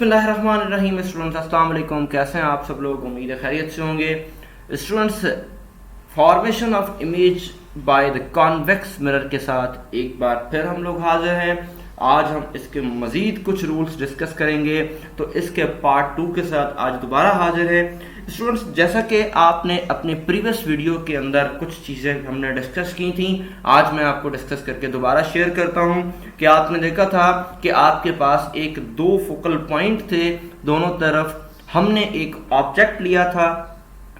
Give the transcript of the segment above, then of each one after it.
बिस्मिल्लाहिर्रहमानिर्रहीम। स्टूडेंट्स अस्सलाम वालेकुम, कैसे हैं आप सब लोग? उम्मीद है खैरियत से होंगे। Students, formation of image by the convex mirror के साथ एक बार फिर हम लोग हाजिर हैं। आज हम इसके मज़ीद कुछ रूल्स डिस्कस करेंगे, तो इसके पार्ट 2 के साथ आज दोबारा हाजिर है। स्टूडेंट्स, जैसा कि आपने अपने प्रीवियस वीडियो के अंदर कुछ चीज़ें हमने डिस्कस की थी, आज मैं आपको डिस्कस करके दोबारा शेयर करता हूं कि आपने देखा था कि आपके पास एक दो फोकल पॉइंट थे, दोनों तरफ हमने एक ऑब्जेक्ट लिया था।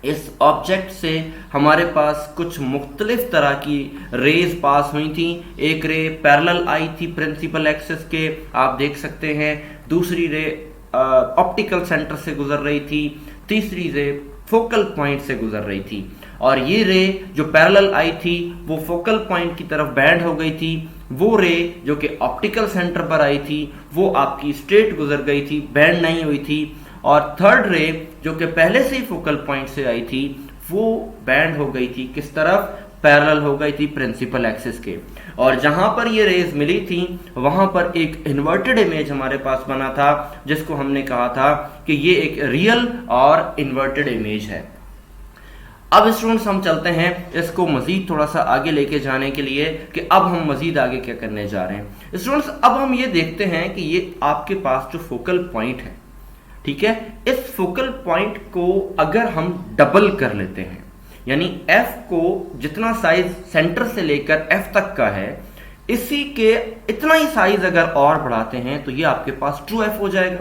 इस ऑब्जेक्ट से हमारे पास कुछ मुख्तलिफ तरह की रेज पास हुई थी। एक रे पैरेलल आई थी प्रिंसिपल एक्सिस के, आप देख सकते हैं। दूसरी रे ऑप्टिकल सेंटर से गुजर रही थी। तीसरी रे फोकल पॉइंट से गुजर रही थी। और ये रे जो पैरेलल आई थी वो फोकल पॉइंट की तरफ बैंड हो गई थी। वो रे जो कि ऑप्टिकल सेंटर पर आई थी वो आपकी स्ट्रेट गुजर गई थी, बैंड नहीं हुई थी। और थर्ड रे जो कि पहले से ही फोकल पॉइंट से आई थी वो बैंड हो गई थी, किस तरफ? पैरेलल हो गई थी प्रिंसिपल एक्सिस के। और जहां पर ये रेज मिली थी वहां पर एक इन्वर्टेड इमेज हमारे पास बना था, जिसको हमने कहा था कि ये एक रियल और इन्वर्टेड इमेज है। अब स्टूडेंट्स, हम चलते हैं इसको मजीद थोड़ा सा आगे लेके जाने के लिए कि अब हम मजीद आगे क्या करने जा रहे हैं। स्टूडेंट्स, अब हम ये देखते हैं कि ये आपके पास जो फोकल पॉइंट है, ठीक है, इस फोकल पॉइंट को अगर हम डबल कर लेते हैं, यानी f को जितना साइज सेंटर से लेकर f तक का है, इसी के इतना ही साइज अगर और बढ़ाते हैं तो ये आपके पास 2f हो जाएगा।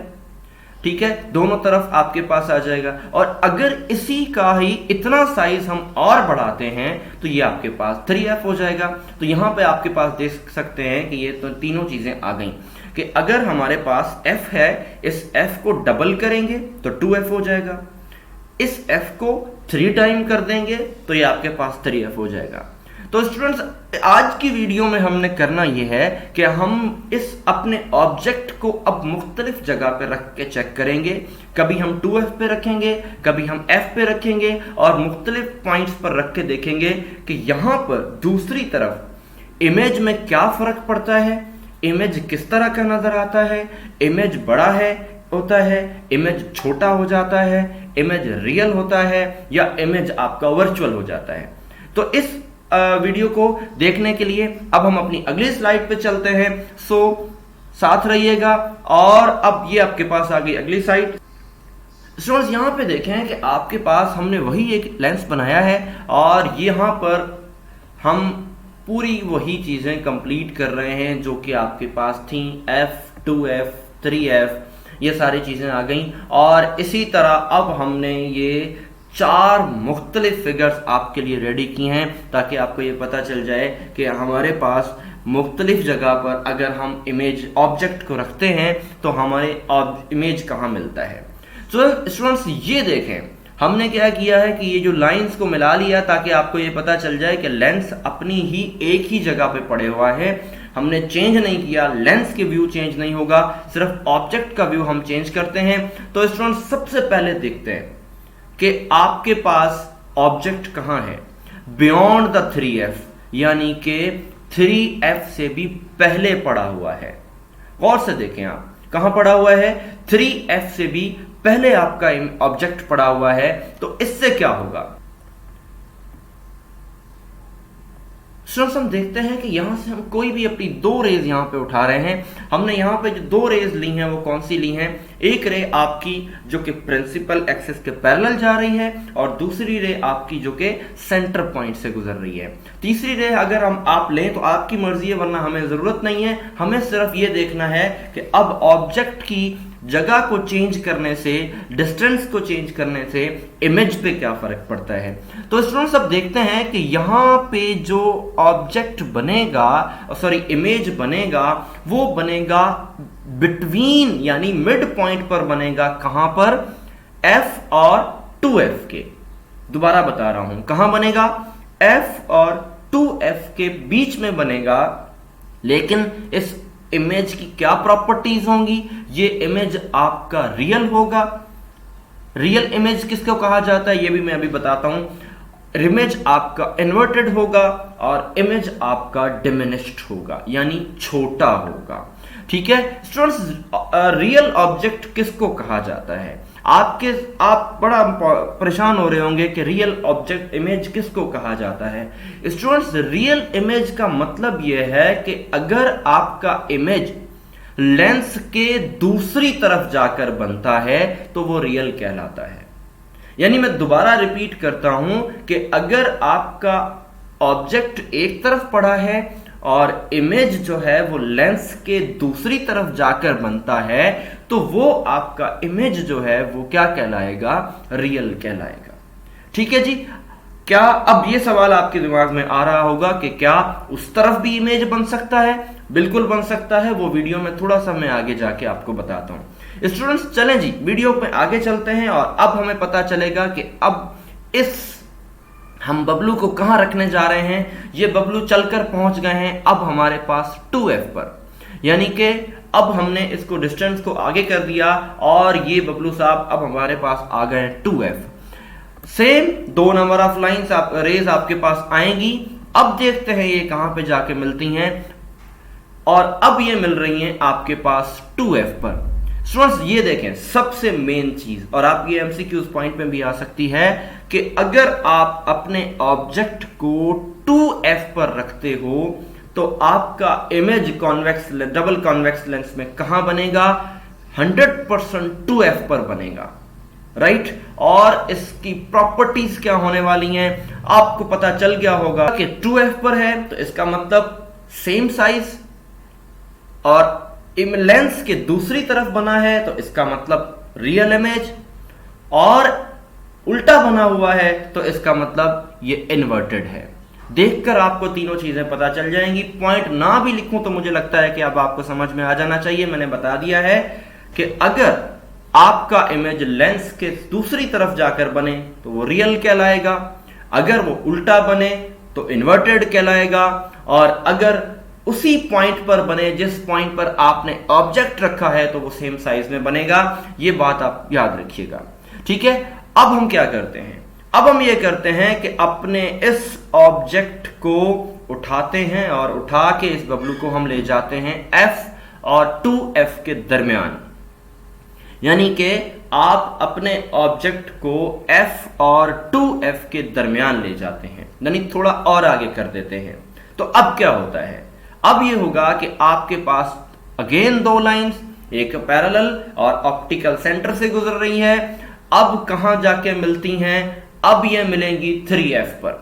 ठीक है, दोनों तरफ आपके पास आ जाएगा। और अगर इसी का ही इतना साइज हम और बढ़ाते हैं तो ये आपके पास 3f हो जाएगा। तो यहां पे आपके पास देख सकते हैं कि ये तो तीनों चीजें आ गई कि अगर हमारे पास f है, इस f को डबल करेंगे तो 2f हो जाएगा। इस f को 3 टाइम कर देंगे तो ये आपके पास 3f हो जाएगा। तो स्टूडेंट्स, आज की वीडियो में हमने करना यह है कि हम इस अपने ऑब्जेक्ट को अब मुख्तलिफ जगह पे रख के चेक करेंगे। कभी हम 2f पे रखेंगे, कभी हम f पे रखेंगे और मुख्तलिफ पॉइंट्स पर रख के देखेंगे कि यहां पर दूसरी तरफ इमेज में क्या फर्क पड़ता है, इमेज किस तरह का नजर आता है, इमेज बड़ा है होता है, इमेज छोटा हो जाता है, इमेज रियल होता है या इमेज आपका वर्चुअल हो जाता है। तो इस वीडियो को देखने के लिए अब हम अपनी अगली स्लाइड पे चलते हैं। सो साथ रहिएगा। और अब ये आपके पास आ गई अगली स्लाइड। स्टूडेंट्स, यहां पे देखें कि आपके पास हमने वही एक लेंस बनाया है और यहां पर हम पूरी वही चीजें कंप्लीट कर रहे हैं जो कि आपके पास थी। f 2f 3f ये सारी चीजें आ गई। और इसी तरह अब हमने ये 4 मुख्तलिफ फिगर्स आपके लिए रेडी की हैं ताकि आपको ये पता चल जाए कि हमारे पास मुख्तलिफ जगह पर अगर हम इमेज ऑब्जेक्ट को रखते हैं तो हमारे इमेज कहाँ मिलता है। तो स्टूडेंट्स, ये देखें हमने क्या किया है कि ये जो लाइंस को मिला लिया ताकि आपको ये पता चल जाए कि लेंस अपनी ही एक ही जगह पे पड़े हुआ है। हमने चेंज नहीं किया, लेंस के व्यू चेंज नहीं होगा, सिर्फ ऑब्जेक्ट का व्यू हम चेंज करते हैं। तो स्टूडेंट्स, सबसे पहले देखते हैं कि आपके पास ऑब्जेक्ट कहां है। बियॉन्ड द 3f, यानी कि 3f से भी पहले पड़ा हुआ है। गौर से देखें आप कहां पड़ा हुआ है, 3f से भी पहले आपका ऑब्जेक्ट पड़ा हुआ है। तो इससे क्या होगा, स्टूडेंट्स, हम देखते हैं कि यहां से हम कोई भी अपनी 2 रेज यहां पे उठा रहे हैं। हमने यहां पे जो 2 रेज ली हैं वो कौन सी ली हैं? एक रे आपकी जो कि प्रिंसिपल एक्सिस के पैरेलल जा रही है और दूसरी रे आपकी जो कि सेंटर पॉइंट से गुजर रही है। तीसरी रे अगर हम आप लें तो आपकी मर्जी है, वरना हमें जरूरत नहीं है। हमें सिर्फ ये देखना है कि अब ऑब्जेक्ट की जगह को चेंज करने से, डिस्टेंस को चेंज करने से इमेज पे क्या फर्क पड़ता है। तो स्टूडेंट्स, अब देखते हैं कि यहां पे जो ऑब्जेक्ट बनेगा, सॉरी इमेज बनेगा, वो बनेगा बिटवीन यानी मिड पॉइंट पर बनेगा। कहां पर? f और 2f के। दोबारा बता रहा हूं, कहां बनेगा? f और 2f के बीच में बनेगा। लेकिन इस इमेज की क्या प्रॉपर्टीज होंगी? ये इमेज आपका रियल होगा। रियल इमेज किसको कहा जाता है ये भी मैं अभी बताता हूं। इमेज आपका इन्वर्टेड होगा और इमेज आपका डिमिनिश्ड होगा, यानी छोटा होगा। ठीक है स्टूडेंट्स, रियल ऑब्जेक्ट किसको कहा जाता है? आप बड़ा परेशान हो रहे होंगे कि रियल ऑब्जेक्ट इमेज किसको कहा जाता है। स्टूडेंट्स, रियल इमेज का मतलब यह है कि अगर आपका इमेज लेंस के दूसरी तरफ जाकर बनता है तो वो रियल कहलाता है। यानी मैं दोबारा रिपीट करता हूं कि अगर आपका ऑब्जेक्ट एक तरफ पड़ा है और इमेज जो है वो लेंस के दूसरी तरफ जाकर बनता है तो वो आपका इमेज जो है वो क्या कहलाएगा? रियल कहलाएगा। ठीक है जी। क्या अब ये सवाल आपके दिमाग में आ रहा होगा कि क्या उस तरफ भी इमेज बन सकता है? बिल्कुल बन सकता है, वो वीडियो में थोड़ा सा मैं आगे जाके आपको बताता हूं। स्टूडेंट्स चलें जी, वीडियो में आगे चलते हैं और अब हमें पता चलेगा कि अब हम बबलू को कहां रखने जा रहे हैं। ये बबलू चलकर पहुंच गए हैं अब हमारे पास 2f पर, यानी कि अब हमने इसको डिस्टेंस को आगे कर दिया और ये बबलू साहब अब हमारे पास आ गए 2f। Same 2 number of lines rays आपके पास आएंगी। अब देखते हैं ये कहां पे जाके मिलती हैं और अब ये मिल रही हैं आपके पास 2f पर। स्टूडेंट्स ये देखें, सबसे मेन चीज, और आप ये एमसीक्यूज पॉइंट में भी आ सकती है कि अगर आप अपने ऑब्जेक्ट को 2f पर रखते हो तो आपका इमेज डबल कॉन्वेक्स लेंस में कहां बनेगा? 100% 2f पर बनेगा, राइट। और इसकी प्रॉपर्टीज क्या होने वाली हैं आपको पता चल गया होगा कि 2f पर है तो इसका मतलब सेम साइज, और लेंस के दूसरी तरफ बना है तो इसका मतलब रियल इमेज, और उल्टा बना हुआ है तो इसका मतलब ये इन्वर्टेड है। देखकर आपको तीनों चीजें पता चल जाएंगी। पॉइंट ना भी लिखूं तो मुझे लगता है कि अब आपको समझ में आ जाना चाहिए। मैंने बता दिया है कि अगर आपका इमेज लेंस के दूसरी तरफ जाकर बने तो वो रियल कहलाएगा, अगर वो उल्टा बने तो इन्वर्टेड कहलाएगा, और अगर उसी पॉइंट पर बने जिस पॉइंट पर आपने ऑब्जेक्ट रखा है तो वो सेम साइज में बनेगा। ये बात आप याद रखिएगा, ठीक है। अब हम क्या करते हैं? अब हम ये करते हैं कि अपने इस ऑब्जेक्ट को उठाते हैं और उठा के इस बबलू को हम ले जाते हैं f और 2f के दरमियान। यानी कि आप अपने ऑब्जेक्ट को f और 2f के दरमियान ले जाते हैं, यानी थोड़ा और आगे कर देते हैं। तो अब क्या होता है? अब ये होगा कि आपके पास अगेन 2 लाइंस, एक पैरेलल और ऑप्टिकल सेंटर से गुजर रही है। अब कहां जाके मिलती हैं? अब ये मिलेंगी 3f पर।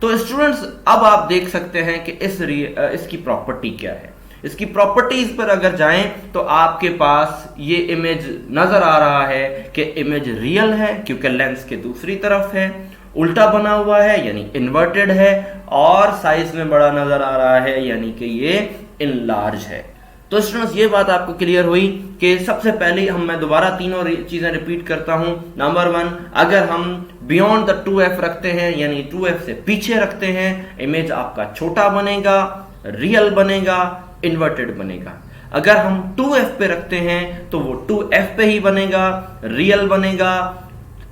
तो स्टूडेंट्स अब आप देख सकते हैं कि इसकी प्रॉपर्टी क्या है। इसकी प्रॉपर्टीज पर अगर जाएं तो आपके पास ये इमेज नजर आ रहा है कि इमेज रियल है क्योंकि लेंस के दूसरी तरफ है, उल्टा बना हुआ है यानी इन्वर्टेड है, और साइज में बड़ा नजर आ रहा है यानी कि ये इनलार्ज है। तो स्टूडेंट्स ये बात आपको क्लियर हुई कि सबसे पहले मैं दोबारा तीनों चीजें रिपीट करता हूं। नंबर 1, अगर हम बियॉन्ड द 2f रखते हैं यानी 2f से पीछे रखते हैं, इमेज आपका छोटा बनेगा, रियल बनेगा, इन्वर्टेड बनेगा। अगर हम 2f पे रखते हैं तो वो 2f पे ही बनेगा, रियल बनेगा,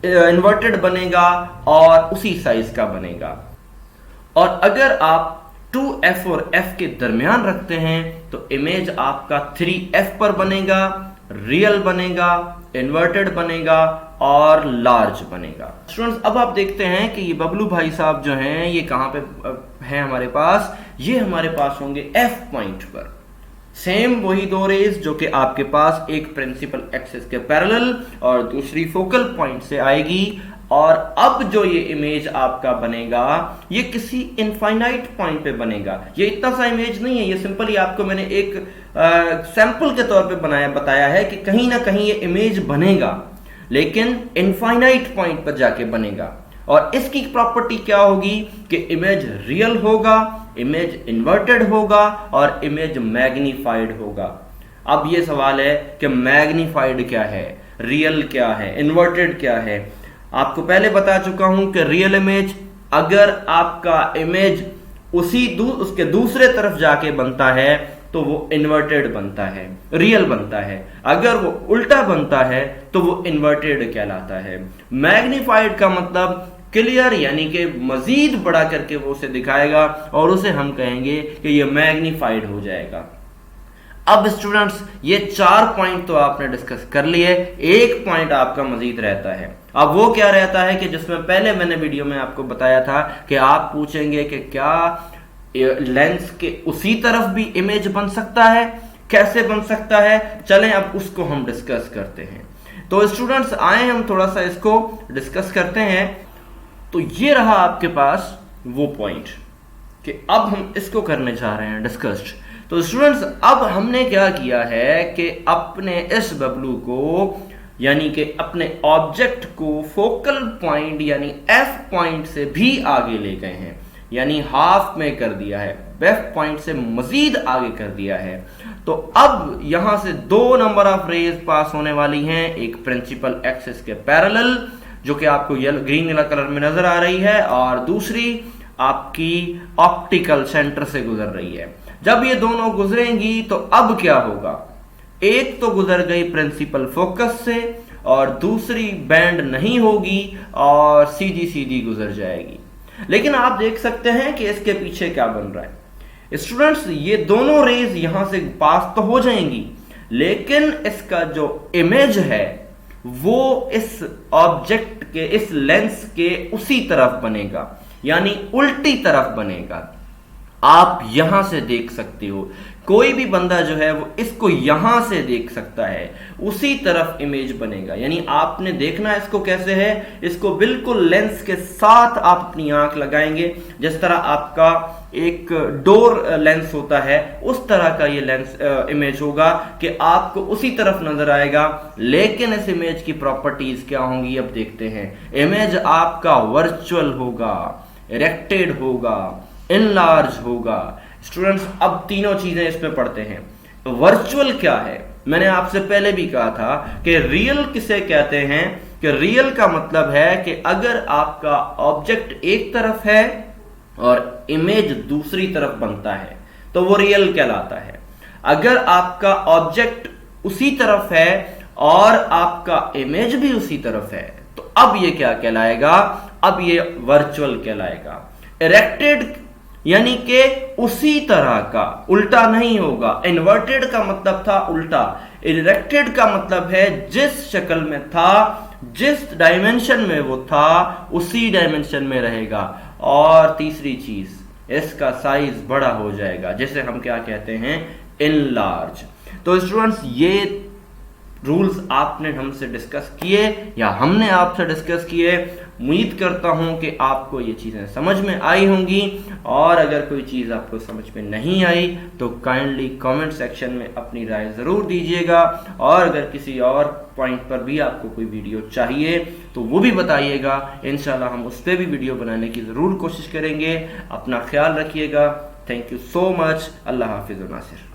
इन्वर्टेड बनेगा और उसी साइज का बनेगा। और अगर आप 2f और f के दरमियान रखते हैं तो इमेज आपका 3f पर बनेगा, रियल बनेगा, इन्वर्टेड बनेगा और लार्ज बनेगा। स्टूडेंट्स अब आप देखते हैं कि ये बबलू भाई साहब जो हैं ये कहां पे हैं हमारे पास? ये हमारे पास होंगे f पॉइंट पर। सेम वही 2 रेज जो कि आपके पास एक प्रिंसिपल एक्सिस के पैरेलल और दूसरी फोकल पॉइंट से आएगी। और अब जो ये इमेज आपका बनेगा ये किसी इनफाइनाइट पॉइंट पे बनेगा। ये इतना सा इमेज नहीं है, ये सिंपली आपको मैंने एक सैंपल के तौर पे बताया है कि कहीं ना कहीं ये इमेज बनेगा, लेकिन इनफाइनाइट पॉइंट पर जाके बनेगा। और इसकी प्रॉपर्टी क्या होगी कि इमेज रियल होगा, इमेज इन्वर्टेड होगा और इमेज मैग्नीफाइड होगा। अब ये सवाल है कि मैग्नीफाइड क्या है, रियल क्या है, इन्वर्टेड क्या है। आपको पहले बता चुका हूं कि रियल इमेज अगर आपका इमेज उसके दूसरे तरफ जाके बनता है तो वो इन्वर्टेड बनता है, रियल बनता है। अगर वो उल्टा बनता है तो वो इन्वर्टेड कहलाता है। मैग्नीफाइड का मतलब क्लियर यानी कि मजीद बड़ा करके वो उसे दिखाएगा और उसे हम कहेंगे कि ये मैग्नीफाइड हो जाएगा। अब स्टूडेंट्स ये 4 पॉइंट तो आपने डिस्कस कर लिए, एक पॉइंट आपका मजीद रहता है। अब वो क्या रहता है कि जिसमें पहले मैंने वीडियो में आपको बताया था कि आप पूछेंगे कि क्या लेंस के उसी तरफ भी इमेज बन सकता है, कैसे बन सकता है। चलें अब उसको हम डिस्कस करते हैं। तो स्टूडेंट्स आए हम थोड़ा सा इसको डिस्कस करते हैं। तो ये रहा आपके पास वो पॉइंट कि अब हम इसको करने जा रहे हैं डिस्कस्ड। तो स्टूडेंट्स अब हमने क्या किया है कि अपने इस बबलू को यानी कि अपने ऑब्जेक्ट को फोकल पॉइंट यानी एफ पॉइंट से भी आगे ले गए हैं, यानी हाफ में कर दिया है, एफ पॉइंट से मजीद आगे कर दिया है। तो अब यहां से 2 नंबर ऑफ रेज पास होने वाली हैं, एक प्रिंसिपल एक्सिस के पैरेलल जो कि आपको ग्रीन कलर में नजर आ रही है, और दूसरी आपकी ऑप्टिकल सेंटर से गुजर रही है। जब ये दोनों गुजरेंगी तो अब क्या होगा, एक तो गुजर गई प्रिंसिपल फोकस से और दूसरी बैंड नहीं होगी और सीधी सीधी गुजर जाएगी। लेकिन आप देख सकते हैं कि इसके पीछे क्या बन रहा है स्टूडेंट्स, ये दोनों रेज यहां से पास तो हो जाएंगी, लेकिन इसका जो इमेज है वो इस ऑब्जेक्ट के, इस लेंस के उसी तरफ बनेगा, यानी उल्टी तरफ बनेगा। आप यहां से देख सकते हो, कोई भी बंदा जो है वो इसको यहां से देख सकता है, उसी तरफ इमेज बनेगा। यानी आपने देखना इसको कैसे है, इसको बिल्कुल लेंस के साथ आप अपनी आंख लगाएंगे, जिस तरह आपका एक डोर लेंस होता है उस तरह का ये लेंस इमेज होगा कि आपको उसी तरफ नजर आएगा। लेकिन इस इमेज की प्रॉपर्टीज क्या होंगी अब देखते हैं। इमेज आपका वर्चुअल होगा, इरेक्टेड होगा, इनलार्ज होगा। स्टूडेंट्स अब तीनों चीजें इसमें पढ़ते हैं। वर्चुअल क्या है, मैंने आपसे पहले भी कहा था कि रियल किसे कहते हैं, कि रियल का मतलब है कि अगर आपका ऑब्जेक्ट एक तरफ है और इमेज दूसरी तरफ बनता है तो वो रियल कहलाता है। अगर आपका ऑब्जेक्ट उसी तरफ है और आपका इमेज भी उसी तरफ है तो अब ये क्या कहलाएगा, अब ये वर्चुअल कहलाएगा। इरेक्टेड यानी कि उसी तरह का, उल्टा नहीं होगा। इन्वर्टेड का मतलब था उल्टा, इरेक्टेड का मतलब है जिस शक्ल में था, जिस डायमेंशन में वो था उसी डायमेंशन में रहेगा। और तीसरी चीज, इसका साइज बड़ा हो जाएगा, जिसे हम क्या कहते हैं, इनलार्ज। तो स्टूडेंट्स ये रूल्स आपने हमसे डिस्कस किए या हमने आपसे डिस्कस किए। उम्मीद करता हूं कि आपको ये चीजें समझ में आई होंगी, और अगर कोई चीज आपको समझ में नहीं आई तो काइंडली कमेंट सेक्शन में अपनी राय जरूर दीजिएगा। और अगर किसी और पॉइंट पर भी आपको कोई वीडियो चाहिए तो वो भी बताइएगा, इंशाल्लाह हम उस पर भी वीडियो बनाने की जरूर कोशिश करेंगे। अपना ख्याल रखिएगा। Thank you so much. अल्लाह हाफिज़ नासिर।